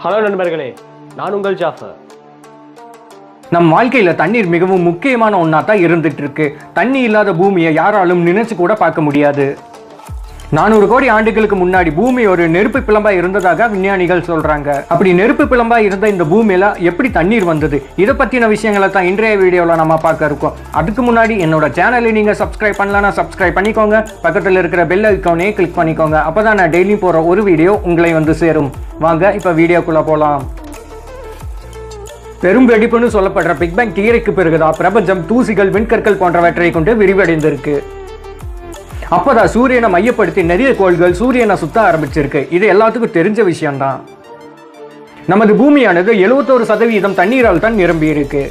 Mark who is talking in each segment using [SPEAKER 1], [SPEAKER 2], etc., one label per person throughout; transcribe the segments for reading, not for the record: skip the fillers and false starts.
[SPEAKER 1] Hello நண்பர்களே, நான் உங்கள் ஜாஃபர்.
[SPEAKER 2] நம் வாழ்க்கையில தண்ணீர் மிகவும் முக்கியமான ஒன்றா தான் இருந்துட்டு இருக்கு. தண்ணி இல்லாத பூமியை யாராலும் நினைச்சு கூட பார்க்க முடியாது. 400 கோடி ஆண்டுகளுக்கு முன்னாடி பூமி ஒரு நெருப்பு பிளம்பா இருந்ததாக விஞ்ஞானிகள் சொல்றாங்க. அப்படி நெருப்பு பிளம்பா இருந்த இந்த பூமியில எப்படி தண்ணீர் வந்தது, இதை பத்தின விஷயங்களை தான் இன்றைய வீடியோல நம்ம பார்க்க இருக்கோம். அதுக்கு முன்னாடி என்னோட சேனலை நீங்க சப்ஸ்கிரைப் பண்ணலன்னா சப்ஸ்கிரைப் பண்ணிக்கோங்க. பக்கத்தில் இருக்கிற பெல் ஐக்கானே கிளிக் பண்ணிக்கோங்க. அப்பதான் நான் டெய்லி போற ஒரு வீடியோ உங்களை வந்து சேரும். வாங்க இப்ப வீடியோக்குள்ள போலாம். பெரும் வெடிப்புன்னு சொல்லப்படுற பிக் பேங் தியரிக்கு பிறகுதான் பிரபஞ்சம் தூசிகள், விண்கற்கள் போன்றவற்றை கொண்டு விரிவடைந்திருக்கு. அப்பதான் சூரியனை மையப்படுத்தி நிறைய கோள்கள் சூரியனை சுத்த ஆரம்பிச்சிருக்கு. இது எல்லாத்துக்கும் தெரிஞ்ச விஷயம்தான். நமது பூமியானது 71% தண்ணீரால் தான் நிரம்பி இருக்கு.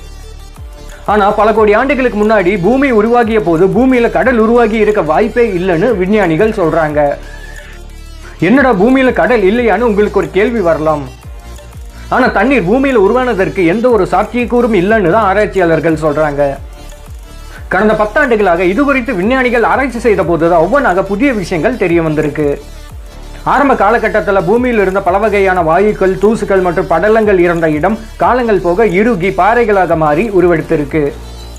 [SPEAKER 2] ஆனா பல கோடி ஆண்டுகளுக்கு முன்னாடி பூமி உருவாகிய போது பூமியில கடல் உருவாகி இருக்க வாய்ப்பே இல்லைன்னு விஞ்ஞானிகள் சொல்றாங்க. என்னடா பூமியில கடல் இல்லையான்னு உங்களுக்கு ஒரு கேள்வி வரலாம். ஆனா தண்ணீர் பூமியில உருவானதற்கு எந்த ஒரு சாத்தியக்கூறும் இல்லைன்னு தான் ஆராய்ச்சியாளர்கள் சொல்றாங்க. கடந்த 10 ஆண்டுகளாக இது குறித்து விஞ்ஞானிகள் ஆராய்ச்சி செய்த போதுதான் ஒவ்வொன்றாக புதிய விஷயங்கள் தெரிய வந்திருக்கு. ஆரம்ப காலகட்டத்தில் பூமியில் இருந்த பல வகையான வாயுக்கள், தூசுகள் மற்றும் படலங்கள் இருந்த இடம் காலங்கள் போக இறுகி பாறைகளாக மாறி உருவெடுத்திருக்கு.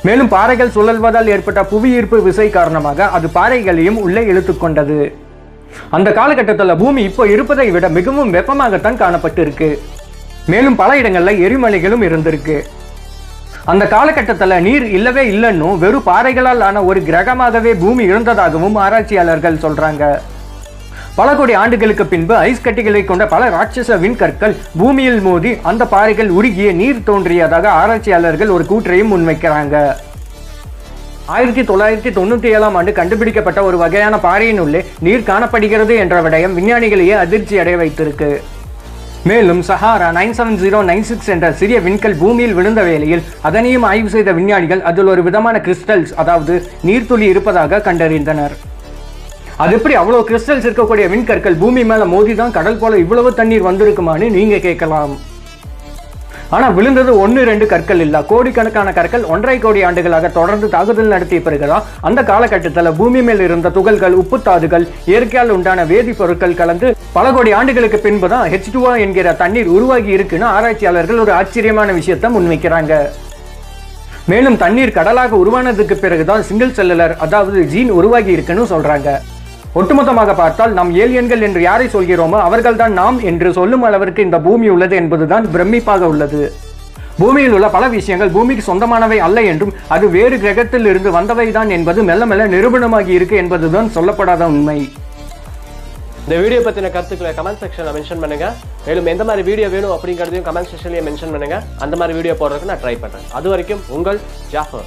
[SPEAKER 2] மேலும் பாறைகள் சுழல்வதால் ஏற்பட்ட புவியீர்ப்பு விசை காரணமாக அது பாறைகளையும் உள்ளே இழுத்துக்கொண்டது. அந்த காலகட்டத்தில் பூமி இப்போ இருப்பதை விட மிகவும் வெப்பமாகத்தான் காணப்பட்டு இருக்கு. மேலும் பல இடங்கள்ல எரிமலைகளும் இருந்திருக்கு. அந்த காலகட்டத்தில் நீர் இல்லவே இல்லைன்னு வெறும் பாறைகளால் ஆன ஒரு கிரகமாகவே பூமி இருந்ததாகவும் ஆராய்ச்சியாளர்கள் சொல்றாங்க. பல கோடி ஆண்டுகளுக்கு பின்பு ஐஸ் கட்டிகளை கொண்ட பல ராட்சச விண்கற்கள் பூமியில் மோதி அந்த பாறைகள் உருகிய நீர் தோன்றியதாக ஆராய்ச்சியாளர்கள் ஒரு கூற்றையும் முன்வைக்கிறாங்க. 1997ஆம் ஆண்டு கண்டுபிடிக்கப்பட்ட ஒரு வகையான பாறையின் உள்ளே நீர் காணப்படுகிறது என்ற விடயம் விஞ்ஞானிகளையே அதிர்ச்சி அடைய வைத்திருக்கு. மேலும் சஹாரா 97096 என்ற சிறிய விண்கல் பூமியில் விழுந்த வேளையில் அதனையும் ஆய்வு செய்த விஞ்ஞானிகள் அதில் ஒரு விதமான கிறிஸ்டல்ஸ், அதாவது நீர்த்துளி இருப்பதாக கண்டறிந்தனர். அது எப்படி அவ்வளவு கிறிஸ்டல்ஸ் இருக்கக்கூடிய விண்கற்கள் பூமி மேல மோதிதான் கடல் போல இவ்வளவு தண்ணீர் வந்திருக்குமான்னு நீங்க கேட்கலாம். ஆனா விழுந்தது 1-2 கற்கள் இல்ல, கோடிக்கணக்கான கற்கள் 1.5 கோடி ஆண்டுகளாக தொடர்ந்து தாக்குதல் நடத்திய பிறகுதான் அந்த காலகட்டத்தில் பூமி மேல் இருந்த துகள்கள், உப்புத்தாதுகள், இயற்கையால் உண்டான வேதிப்பொருட்கள் கலந்து பல கோடி ஆண்டுகளுக்கு பின்புதான் H2O என்கிற தண்ணீர் உருவாகி இருக்குன்னு ஆராய்ச்சியாளர்கள் ஒரு ஆச்சரியமான விஷயத்தை முன்வைக்கிறாங்க. மேலும் தண்ணீர் கடலாக உருவானதுக்கு பிறகுதான் சிங்கிள் செல்லுலர், அதாவது ஜீன் உருவாகி இருக்குன்னு சொல்றாங்க. ஒட்டுமொத்தமாக பார்த்தால் நாம் ஏலியன்கள் என்று யாரை சொல்கிறோமோ அவர்கள் தான் நாம் என்று சொல்லும் அளவிற்கு இந்த பூமி உள்ளது என்பதுதான் பிரமிப்பாக உள்ளது. பூமியில் உள்ள பல விஷயங்கள் பூமிக்கு சொந்தமானவை அல்ல என்றும் அது வேறு கிரகத்தில் இருந்து வந்தவை தான் என்பது மெல்ல மெல்ல நிரூபணமாகி இருக்கு என்பதுதான் சொல்லப்படாத உண்மை.
[SPEAKER 1] இந்த வீடியோ பத்தின கருத்துக்களை கமெண்ட் செக்ஷன்ல மென்ஷன் பண்ணுங்க. மேலும் எந்த மாதிரி வீடியோ வேணும் அப்படிங்கறதையும் கமெண்ட் செக்ஷன்லயே மென்ஷன் பண்ணுங்க. அந்த மாதிரி வீடியோ போடுறதுக்கு நான் ட்ரை பண்றேன். அது வரைக்கும் உங்கள் ஜாஃபர்.